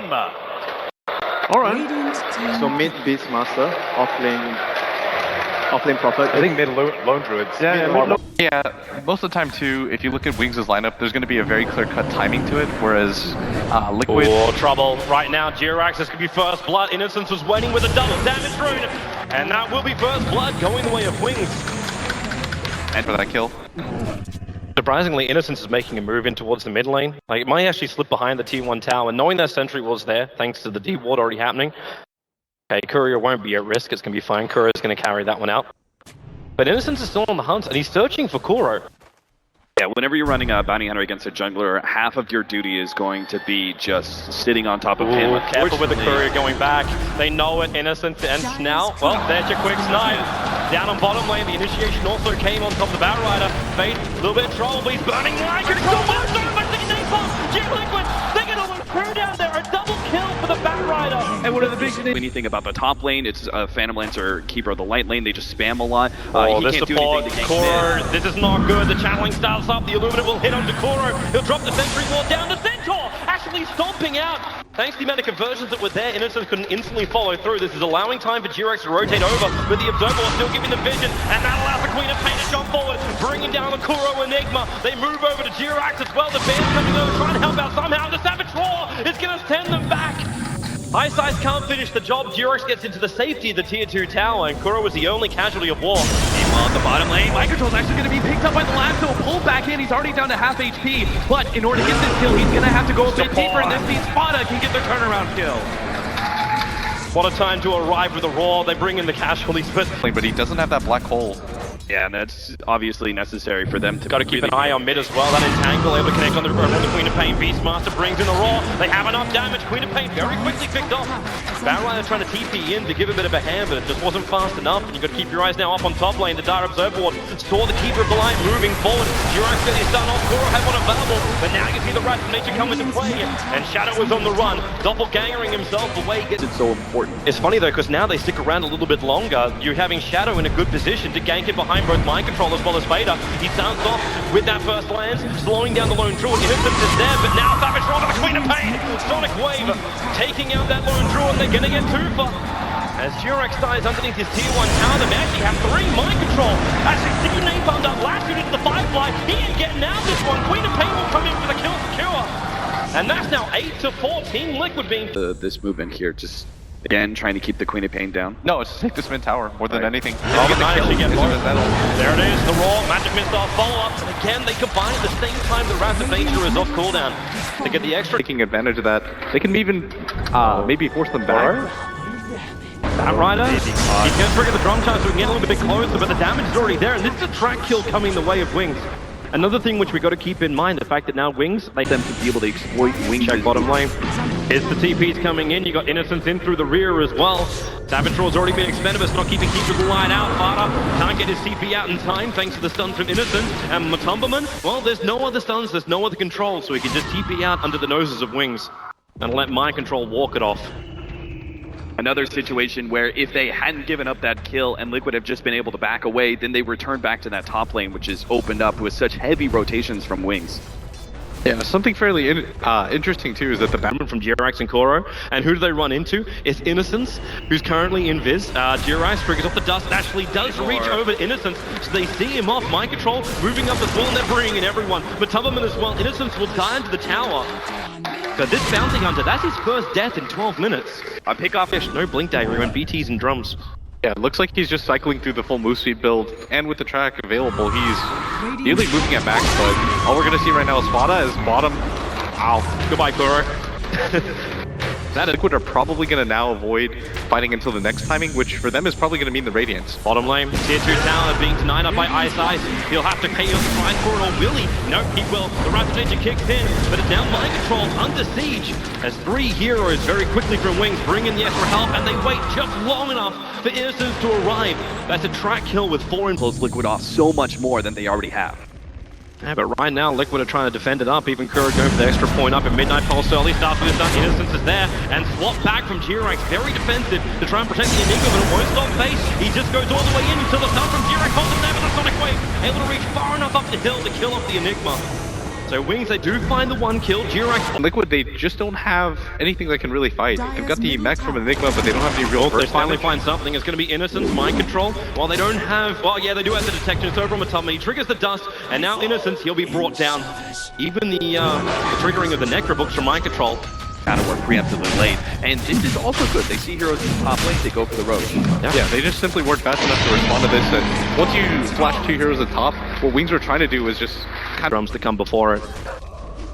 November. Alright. So mid Beastmaster, offlane Prophet. I think mid Lone Druids. Yeah, most of the time too, if you look at Wings' lineup, there's going to be a very clear-cut timing to it, whereas Liquid... Oh, trouble right now. Jirax, this could be first blood. Innocence was waiting with a double damage rune, and that will be first blood going the way of Wings. And for that kill. Surprisingly, Innocence is making a move in towards the mid lane. Like, it might actually slip behind the T1 tower, knowing that sentry was there, thanks to the deep ward already happening. Okay, Courier won't be at risk, it's going to be fine. Courier's going to carry that one out. But Innocence is still on the hunt, and he's searching for Kuro. Yeah, whenever you're running a bounty hunter against a jungler, half of your duty is going to be just sitting on top of him. Careful with the Courier going back. They know it, Innocence and Snell. Well, there's your quick snipe. Down on bottom lane, the initiation also came on top of the Batrider. Fate, a little bit of trouble, but he's burning line control. So much the napalm. Liquid, they're going to crew down there. A double kill for the Batrider. And one of the big anything about the top lane, it's Phantom Lancer, Keeper of the Light lane. They just spam a lot. Oh, he this can't support, do anything to Kuro, this is not good. The channeling starts up. The Illuminate will hit onto Kuro. He'll drop the sentry wall down. The Centaur actually stomping out. Thanks to the amount of conversions that were there, Innocence couldn't instantly follow through. This is allowing time for Jirax to rotate over, with the Observer still giving the vision, and that allows the Queen of Pain to jump forward, bringing down the Kuro Enigma. They move over to Jirax as well. The band's coming over, trying to help out somehow. The Savage Roar is going to send them back. Ice can't finish the job. Jirax gets into the safety of the tier 2 tower, and Kuro was the only casualty of war. Meanwhile, at the bottom lane, Microtroll's actually going to be picked up by the last, so pulled back in. He's already down to half HP, but in order to get this kill, he's going to have to go a bit deeper, and this means Spada can get the turnaround kill. What a time to arrive with a roar. They bring in the casualties, but he doesn't have that black hole. Yeah, and that's obviously necessary for them to... Got to keep an eye on mid as well. That entangle able to connect on the Queen of Pain. Beastmaster brings in the roar. They have enough damage. Queen of Pain very quickly picked off. Batrider trying to TP in to give a bit of a hand, but it just wasn't fast enough. And you've got to keep your eyes now up on top lane. The Dire Observer Ward saw the Keeper of the Light moving forward. Jirax got his stun off. Kuro had one available, but now you can see the Wrath of Nature come into play. And Shadow is on the run. Doppelgangering himself away. It's so important. It's funny though, because now they stick around a little bit longer. You're having Shadow in a good position to gank it behind both Mind Control as well as Vader. He sounds off with that first lance, slowing down the Lone Druid. Innocence is there, but now Savage Roar to the Queen of Pain. Sonic Wave taking out that Lone Druid. They're gonna get too far. As Jirax dies underneath his tier 1 tower, they may actually have 3 Mind Control. Actually, Steve napalmed up last unit to the Firefly. He ain't getting out this one. Queen of Pain will come in for the kill for Cure. And that's now 8-4. Team Liquid being... This movement here, just... Again, trying to keep the Queen of Pain down. No, it's take this mid tower more than anything. There it is, the Raw, Magic Missile follow-up. And again, they combine at the same time the Wrath of Nature is off cooldown. To get the extra... Taking advantage of that, they can even maybe force them back. Batrider, he can trigger the drum charge so we can get a little bit closer, but the damage is already there. And this is a track kill coming the way of Wings. Another thing which we got to keep in mind, the fact that now Wings, they them to be able to exploit Wings. Check bottom lane. Here's the TPs coming in. You got Innocence in through the rear as well. Savage Roar's already been expended, but it's not keeping Keeper of the Line out. Vada can't get his TP out in time thanks to the stun from Innocence. And Matumberman, well, there's no other stuns, there's no other control, so he can just TP out under the noses of Wings and let Mind Control walk it off. Another situation where if they hadn't given up that kill and Liquid have just been able to back away, then they return back to that top lane, which is opened up with such heavy rotations from Wings. Yeah, something fairly interesting too is that the Batman from Jirax and Kuro, and who do they run into? It's Innocence, who's currently in Viz. Jirax triggers off the dust, actually does reach over to Innocence, so they see him off. Mind Control moving up as well, and they're bringing in everyone. But Tubberman as well, Innocence will die into the tower. So this Bounty Hunter, that's his first death in 12 minutes. I pick off Fish, no Blink Dagger, he went BTs and drums. Yeah, it looks like he's just cycling through the full move speed build, and with the track available, he's nearly moving at max, but all we're going to see right now is Spada is bottom. Ow. Goodbye, Kuro. That Liquid are probably going to now avoid fighting until the next timing, which for them is probably going to mean the Radiance. Bottom lane, tier 2 tower being denied up by Ice. He'll have to pay on the price for it, or will he? No, he will. The Wrath of Nature kicks in, but it's now Mind Control under siege as 3 heroes very quickly from Wings bring in the extra help, and they wait just long enough for Innocence to arrive. That's a track kill with 4 Pulls Liquid off so much more than they already have. Yeah, but right now, Liquid are trying to defend it up. Even Kuro going for the extra point up in Midnight Pulse early. Starts with his stun. Innocence is there. And swap back from Jirax. Very defensive to try and protect the Enigma, but it won't stop face. He just goes all the way in until the stun from Jirax holds him there with the Sonic Wave. Able to reach far enough up the hill to kill off the Enigma. So Wings, they do find the one kill. Jirax, Liquid, they just don't have anything that can really fight. They've got the mech from Enigma, but they don't have any real they burst finally damage. find something. It's going to be Innocence, Mind Control. While they don't have, well, yeah, they do have the detection. It's over on Matubman. He triggers the dust, and now Innocence, he'll be brought down. Even the triggering of the Necro books from Mind Control. Kind of work preemptively late. And this is also good. They see heroes in the top lane, they go for the Roach. Yeah, they just simply weren't fast enough to respond to this. And once you flash 2 heroes at top, what Wings were trying to do was just kind of Drums to come before it.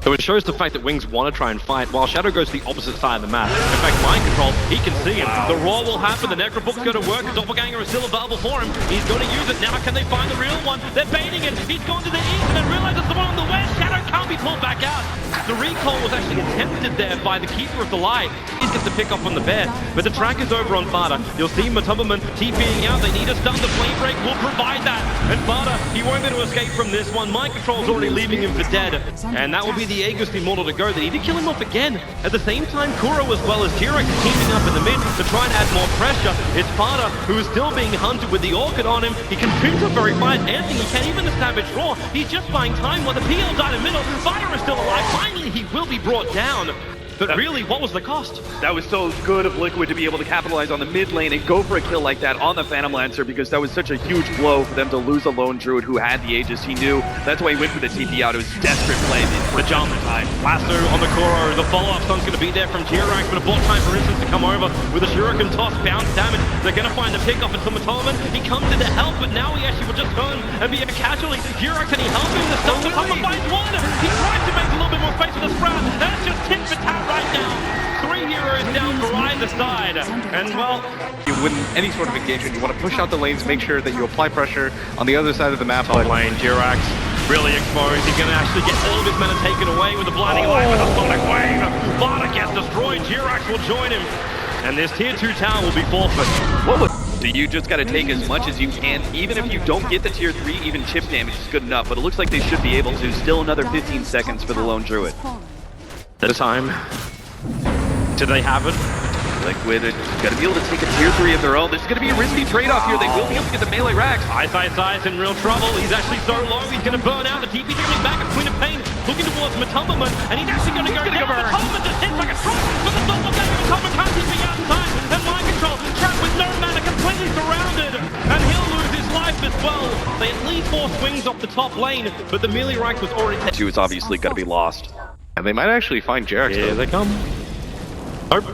So it shows the fact that Wings want to try and fight, while Shadow goes to the opposite side of the map. In fact, Mind Control, he can see him. The Roar will happen, the Necrobook's going to work, the Doppelganger is still available for him. He's going to use it. Now can they find the real one? They're baiting it. He's gone to the east and then realizes the one on the west. Shadow can't be pulled back out. The recall was actually attempted there by the Keeper of the Light. He gets to pick up on the bear, but the track is over on Fada. You'll see Matubman TPing out. They need a stun. The Flame Break will provide that. And Fada, he won't be able to escape from this one. Mind Control's already leaving him for dead. And that will be the Aegis Immortal to go. They need to kill him off again. At the same time, Kuro as well as Jirax is teaming up in the mid to try and add more pressure. It's Fada who is still being hunted with the Orchid on him. He consumes a very fine anything. He can't even establish Roar. He's just buying time while the PL died in the middle. Fada is still alive. Finally, he will be brought down. But really, what was the cost? That was so good of Liquid to be able to capitalize on the mid lane and go for a kill like that on the Phantom Lancer, because that was such a huge blow for them to lose a lone Druid who had the Aegis. He knew. That's why he went for the TP out. It was desperate play. The jump time. Lasso on the Kuro. The follow-up stun's going to be there from Jirax, but a bought time for instance to come over with a Shuriken toss, bounce damage. They're going to find the pick-off in Matubman. He comes in to help, but now he actually will just turn and be a casualty. Jirax, can he help him? The stun to come finds one. He tries to make a little bit more space with the Sprout. That's just tit for tat right now. 3 heroes down for either side. And well, you win any sort of engagement. You want to push out the lanes, make sure that you apply pressure on the other side of the map. top lane, Jirax really exposed. He's going to actually get all of his mana taken away with the blinding light with a sonic wave. Fada gets destroyed. Jirax will join him. And this tier 2 tower will be forfeit. So you just got to take as much as you can. Even if you don't get the tier 3, even chip damage is good enough. But it looks like they should be able to. Still another 15 seconds for the lone Druid. The time. Do they have it? Liquid is going to be able to take a tier 3 of their own. There's going to be a risky trade-off here. They will be able to get the melee racks. Ice in real trouble. He's actually so low, he's going to burn out. The TP coming back at Queen of Pain, looking towards Matubman, and he's actually going to go down. Matubman just hits like a truck, but the Doppelganger Matubman can't keep me out in time. And Mind Control, trapped with no mana, completely surrounded. And he'll lose his life as well. They at least force Wings off the top lane, but the melee rack was already taken. Two is obviously going to be lost. And they might actually find Jirax. Here they come. Nope.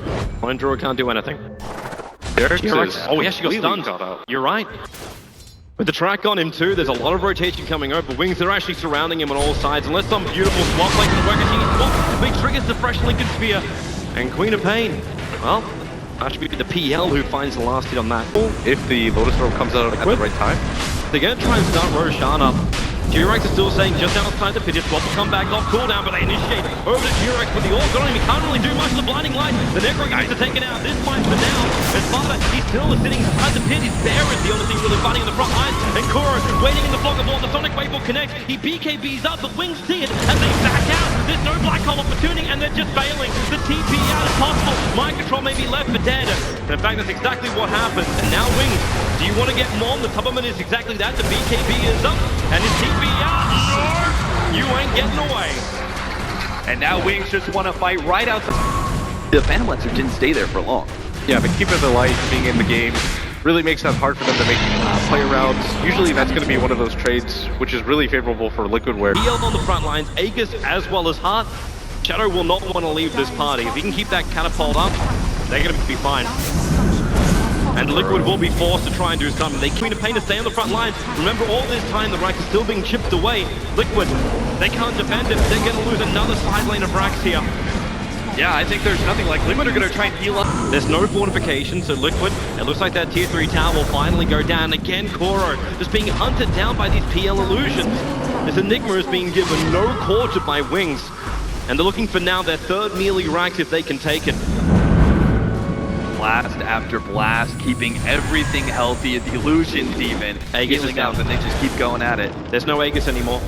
Lone Druid can't do anything. Jirax Oh, he actually got stunned. You're right. With the track on him too, there's a lot of rotation coming over. Wings, they're actually surrounding him on all sides. Unless some beautiful swap like the work, he swaps, he triggers the fresh Lincoln Spear. And Queen of Pain, well, that should be the PL who finds the last hit on that. If the Lotus Orb comes out at the right time. They're going to try and start Roshan up. Jirax is still saying just outside the pit, his swap will come back off cooldown, but they initiate over to Jirax with the Orb on him. He can't really do much. The blinding light, the Necro gets to take it out. This fight for now. And Sparta, he's still sitting inside the pit. His bear is the only thing really fighting on the front line. And Kuro waiting in the fog of war. The Sonic Wave will connect. He BKBs up, but Wings see it and they back out. There's no black hole opportunity, and they're just failing. The TP out is possible. Mind Control may be left for dead. And in fact, that's exactly what happened. And now Wings, do you want to get Mom? The Tubberman is exactly that. The BKB is up, and his TP out. You ain't getting away. And now Wings just want to fight right outside. The Phantom Lancer didn't stay there for long. Yeah, but Keeper of the Light being in the game really makes that hard for them to make play rounds. Usually that's going to be one of those trades which is really favorable for Liquid, where PL on the front lines, Aegis as well as Heart. Shadow will not want to leave this party. If he can keep that catapult up, they're going to be fine. And Liquid will be forced to try and do something. They Queen of Pain to stay on the front lines. Remember, all this time the rack is still being chipped away. Liquid, they can't defend it. They're going to lose another side lane of racks here. Yeah, I think there's nothing like Liquid are going to try and heal up. There's no fortification, so Liquid, it looks like that tier 3 tower will finally go down. Again, Kuro just being hunted down by these PL illusions. This Enigma is being given no quarter by Wings. And they're looking for now their third melee rack if they can take it. Blast after blast, keeping everything healthy, the illusions even. Aegis is healing down. up, and they just keep going at it. There's no Aegis anymore.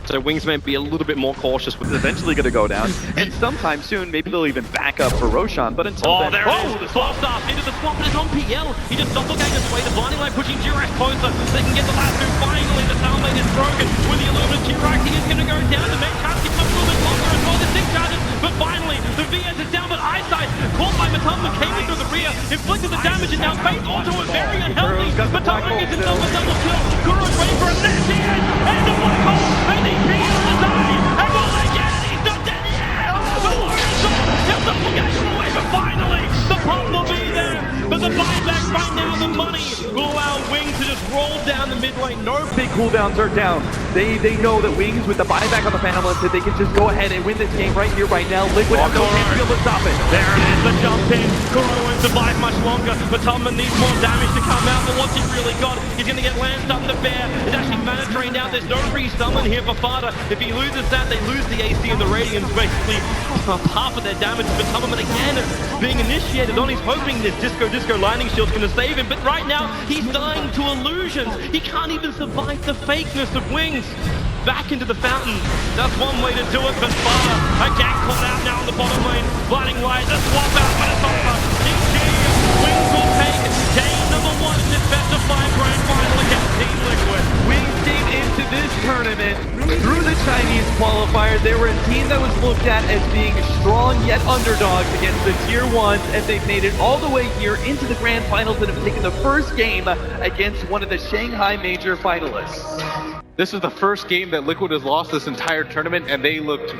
So Wings may be a little bit more cautious with It's eventually going to go down. And sometime soon, maybe they'll even back up for Roshan. But until then, there it is. The swap start into the swamp, and it's on PL. He just doppelgangers away. The blinding light pushing Jirac closer. They can get the last two. Finally, the sound lane is broken. With the illuminate Jirac, he is going to go down. The main can't keep him up a little bit longer as well. The 6 charges. But finally, the VS is down. But Eyesight, caught by Matumba, came in through the rear, inflicted the damage, and now face onto it. Very unhealthy. Matumba gets himself a double kill. Kuro's waiting for a net. He is. And the black hole. And the PL is dying. And will they get it? He's not dead yet. The Warriors he'll doppelganger away. But finally, the pump will be there. But the buyback right now, the money will allow Wings to just roll down the mid lane. No big cooldowns are down. They know that Wings, with the buyback on the Phantom Lance, they can just go ahead and win this game right here, right now. Liquid have no chance to be able to stop it. There it is, the jump in. Kuro won't survive much longer, but Tumman needs more damage to come out. But what's he really got? He's going to get lanced up the bear. It's actually mana drained out. There's no re-summon here for Fada. If he loses that, they lose the AC and the Radiance, basically half of their damage. But Tumman again being initiated on. He's hoping this Disco Lightning Shield's going to save him. But right now, he's dying to illusions. He can't even survive the fakeness of Wings. Back into the fountain. That's one way to do it, but Sparta again caught out now in the bottom lane. Blinding light, the swap out, but it's over. GG, Wings will take game number 1 in this best of 5 grand final against Team Liquid. Wings came into this tournament through the Chinese qualifier. They were a team that was looked at as being strong yet underdogs against the tier 1s, and they've made it all the way here into the grand finals and have taken the first game against one of the Shanghai major finalists. This is the first game that Liquid has lost this entire tournament, and they looked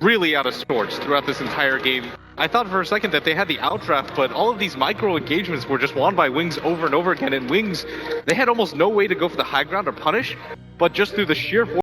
really out of sorts throughout this entire game. I thought for a second that they had the outdraft, but all of these micro engagements were just won by Wings over and over again, and Wings, they had almost no way to go for the high ground or punish, but just through the sheer force